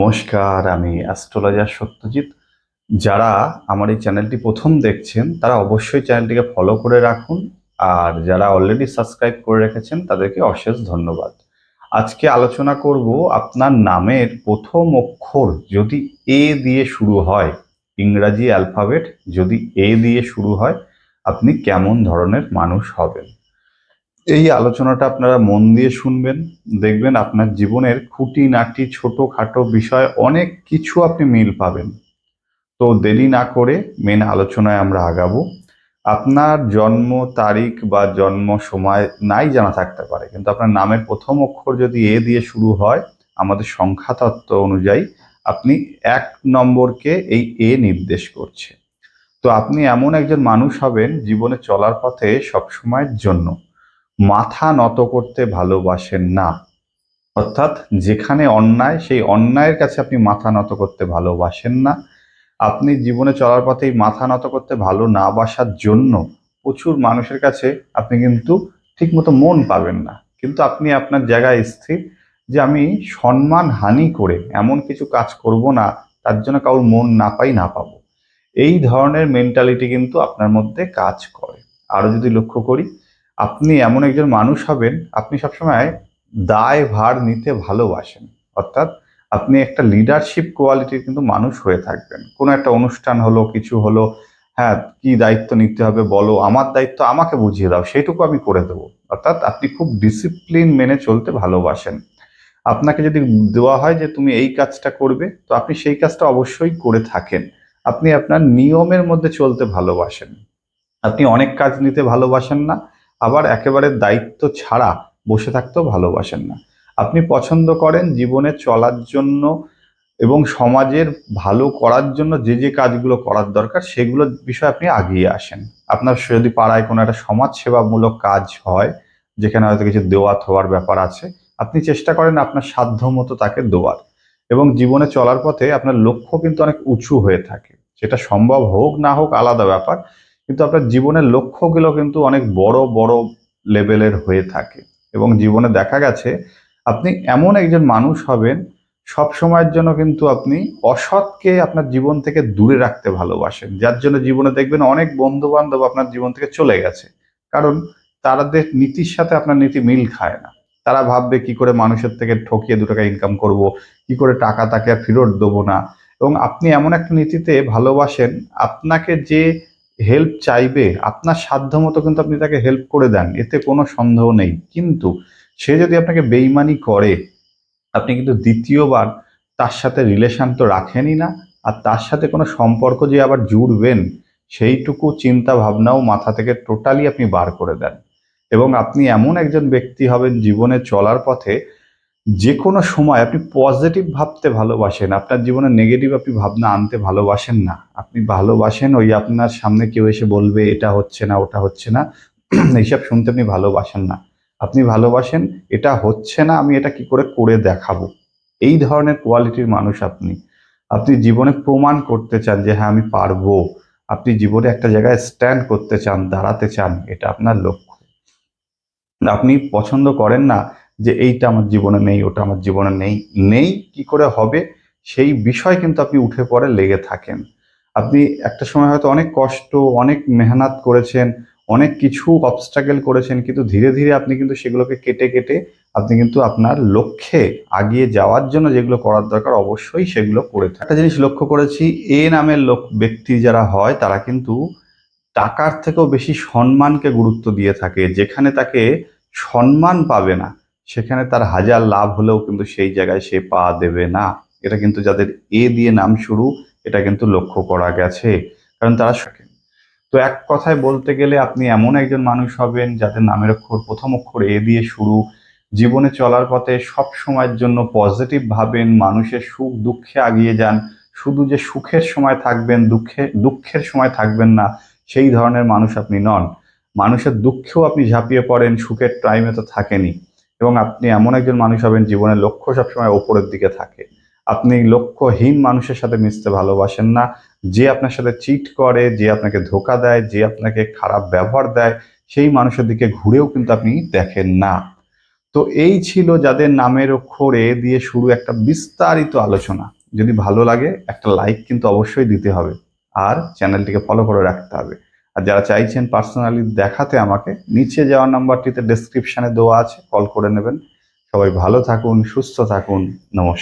নমস্কার, আমি অ্যাস্ট্রোলজার সত্যজিৎ। যারা আমার এই চ্যানেলটি প্রথম দেখছেন তারা অবশ্যই চ্যানেলটিকে ফলো করে রাখুন। আর যারা অলরেডি সাবস্ক্রাইব করে রেখেছেন তাদেরকে অশেষ ধন্যবাদ। আজকে আলোচনা করব আপনার নামের প্রথম অক্ষর যদি এ দিয়ে শুরু হয়, ইংরাজি অ্যালফাবেট যদি এ দিয়ে শুরু হয়, আপনি কেমন ধরনের মানুষ হবেন। এই আলোচনাটা আপনারা মন দিয়ে শুনবেন। দেখবেন আপনার জীবনের খুঁটিনাটি ছোটখাটো বিষয় অনেক কিছু আপনি মিল পাবেন। তো দেরি না করে মেন আলোচনায় আমরা আগাবো। আপনার জন্ম তারিখ বা জন্ম সময় নাই জানা থাকতে পারে, কিন্তু আপনার নামের প্রথম অক্ষর যদি এ দিয়ে শুরু হয়, আমাদের সংখ্যাতত্ত্ব অনুযায়ী আপনি ১ নম্বরকে এই এ নির্দেশ করছে। তো আপনি এমন একজন মানুষ হবেন জীবনে চলার পথে সবসময়ের জন্য মাথা নত করতে ভালোবাসেন না। অর্থাৎ যেখানে অন্যায় সেই অন্যায়ের কাছে আপনি মাথা নত করতে ভালোবাসেন না। আপনি জীবনে চলার পথে এই মাথা নত করতে ভালো না বাসার জন্য প্রচুর মানুষের কাছে আপনি কিন্তু ঠিকমতো মন পাবেন না। কিন্তু আপনি আপনার জায়গায় স্থির যে আমি সম্মান হানি করে এমন কিছু কাজ করব না তার জন্য কারোর মন না পাই না পাবো। এই ধরনের মেন্টালিটি কিন্তু আপনার মধ্যে কাজ করে। আরো যদি লক্ষ্য করি, আপনি এমন একজন মানুষ হবেন, আপনি সবসময় দায়ভার নিতে ভালোবাসেন। অর্থাৎ আপনি একটা লিডারশিপ কোয়ালিটির কিন্তু মানুষ হয়ে থাকবেন। কোনো একটা অনুষ্ঠান হলো, কিছু হলো, হ্যাঁ, কি দায়িত্ব নিতে হবে বলো, আমার দায়িত্ব আমাকে বুঝিয়ে দাও, সেইটুকু আমি করে দেবো। অর্থাৎ আপনি খুব ডিসিপ্লিন মেনে চলতে ভালোবাসেন। আপনাকে যদি দেওয়া হয় যে তুমি এই কাজটা করবে, তো আপনি সেই কাজটা অবশ্যই করে থাকেন। আপনি আপনার নিয়মের মধ্যে চলতে ভালোবাসেন। আপনি অনেক কাজ নিতে ভালোবাসেন না, আবার একেবারে দায়িত্ব ছাড়া বসে থাকতেও ভালোবাসেন না। আপনি পছন্দ করেন জীবনে চলার জন্য এবং সমাজের ভালো করার জন্য যে যে কাজগুলো করার দরকার সেগুলোর বিষয়ে আপনি আগিয়ে আসেন। আপনার যদি পাড়ায় কোনো একটা সমাজ সেবামূলক কাজ হয়, যেখানে হয়তো কিছু দেওয়া থোয়ার ব্যাপার আছে, আপনি চেষ্টা করেন আপনার সাধ্য মতো তাকে দেওয়ার। এবং জীবনে চলার পথে আপনার লক্ষ্য কিন্তু অনেক উঁচু হয়ে থাকে। সেটা সম্ভব হোক না হোক আলাদা ব্যাপার, কিন্তু আপনার জীবনের লক্ষ্যগুলো কিন্তু অনেক বড় বড় লেভেলের হয়ে থাকে। এবং জীবনে দেখা গেছে আপনি এমন একজন মানুষ হবেন, সব সময়ের জন্য কিন্তু আপনি অসৎকে আপনার জীবন থেকে দূরে রাখতে ভালোবাসেন, যার জন্য জীবনে দেখবেন অনেক বন্ধু বান্ধব আপনার জীবন থেকে চলে গেছে। কারণ তাদের নীতির সাথে আপনার নীতি মিল খায় না। তারা ভাববে কি করে মানুষের থেকে ঠকিয়ে ২ টাকা ইনকাম করব, কি করে টাকা তাকে আর ফেরত দেবো না। এবং আপনি এমন একটা নীতিতে ভালোবাসেন, আপনাকে যে হেল্প চাইবে আপনার সাধ্যমতো কিন্তু আপনি তাকে হেল্প করে দেন, এতে কোনো সন্দেহ নেই। কিন্তু সে যদি আপনাকে বেইমানি করে, আপনি কিন্তু দ্বিতীয়বার তার সাথে রিলেশন তো রাখেনই না। আর তার সাথে কোনো সম্পর্ক যে আবার জুড়বেন, সেইটুকু চিন্তা ভাবনাও মাথা থেকে টোটালি আপনি বার করে দেন। এবং আপনি এমন একজন ব্যক্তি হবেন জীবনে চলার পথে, যে কোনো সময় আপনি পজিটিভ ভাবতে ভালোবাসেন। আপনার জীবনে নেগেটিভ আপনি ভাবনা আনতে ভালোবাসেন না। আপনি ভালোবাসেন ওই আপনার সামনে কেউ এসে বলবে এটা হচ্ছে না, ওটা হচ্ছে না, এইসব শুনতে আপনি ভালোবাসেন না। আপনি ভালোবাসেন এটা হচ্ছে না, আমি এটা কি করে করে দেখাবো। এই ধরনের কোয়ালিটির মানুষ আপনি। আপনি জীবনে প্রমাণ করতে চান যে হ্যাঁ আমি পারবো। আপনি জীবনে একটা জায়গায় স্ট্যান্ড করতে চান, দাঁড়াতে চান, এটা আপনার লক্ষ্য। আপনি পছন্দ করেন না যে এইটা আমার জীবনে নেই, ওটা আমার জীবনে নেই। নেই কি করে হবে সেই বিষয় কিন্তু আপনি উঠে পড়ে লেগে থাকেন। আপনি একটা সময় হয়তো অনেক কষ্ট, অনেক মেহনত করেছেন, অনেক কিছু অবস্ট্রাগল করেছেন, কিন্তু ধীরে ধীরে আপনি কিন্তু সেগুলোকে কেটে কেটে আপনি কিন্তু আপনার লক্ষ্যে আগিয়ে যাওয়ার জন্য যেগুলো করার দরকার অবশ্যই সেগুলো করে থাকেন। একটা জিনিস লক্ষ্য করেছি, এ নামের ব্যক্তি যারা হয় তারা কিন্তু টাকার থেকেও বেশি সম্মানকে গুরুত্ব দিয়ে থাকে। যেখানে তাকে সম্মান পাবে না, সেখানে তার হাজার লাভ হলেও কিন্তু সেই জায়গায় সে পা দেবে না। এটা কিন্তু যাদের এ দিয়ে নাম শুরু, এটা কিন্তু লক্ষ্য করা গেছে। কারণ তারা তো এক কথায় বলতে গেলে আপনি এমন একজন মানুষ হবেন যাদের নামের অক্ষর প্রথম অক্ষর এ দিয়ে শুরু। জীবনে চলার পথে সব সময়ের জন্য পজিটিভ ভাবেন, মানুষের সুখ দুঃখে আগিয়ে যান। শুধু যে সুখের সময় থাকবেন, দুঃখের সময় থাকবেন না, সেই ধরনের মানুষ আপনি নন। মানুষের দুঃখেও আপনি ঝাঁপিয়ে পড়েন, সুখের টাইমে তো থাকেনই। এবং আপনি এমন একজন মানুষ হবেন জীবনের লক্ষ্য সবসময় ওপরের দিকে থাকে। আপনি লক্ষ্যহীন মানুষের সাথে মিশতে ভালোবাসেন না। যে আপনার সাথে চিট করে, যে আপনাকে ধোকা দেয়, যে আপনাকে খারাপ ব্যবহার দেয়, সেই মানুষের দিকে ঘুরেও কিন্তু আপনি দেখেন না। তো এই ছিল যাদের নামের অক্ষর এ দিয়ে শুরু একটা বিস্তারিত আলোচনা। যদি ভালো লাগে একটা লাইক কিন্তু অবশ্যই দিতে হবে, আর চ্যানেলটিকে ফলো করে রাখতে হবে। আর যারা চাইছেন পার্সোনালি দেখাতে আমাকে, নিচে যাওয়া নাম্বারটিতে ডেসক্রিপশনে দেওয়া আছে, কল করে নেবেন। সবাই ভালো থাকুন, সুস্থ থাকুন। নমস্কার।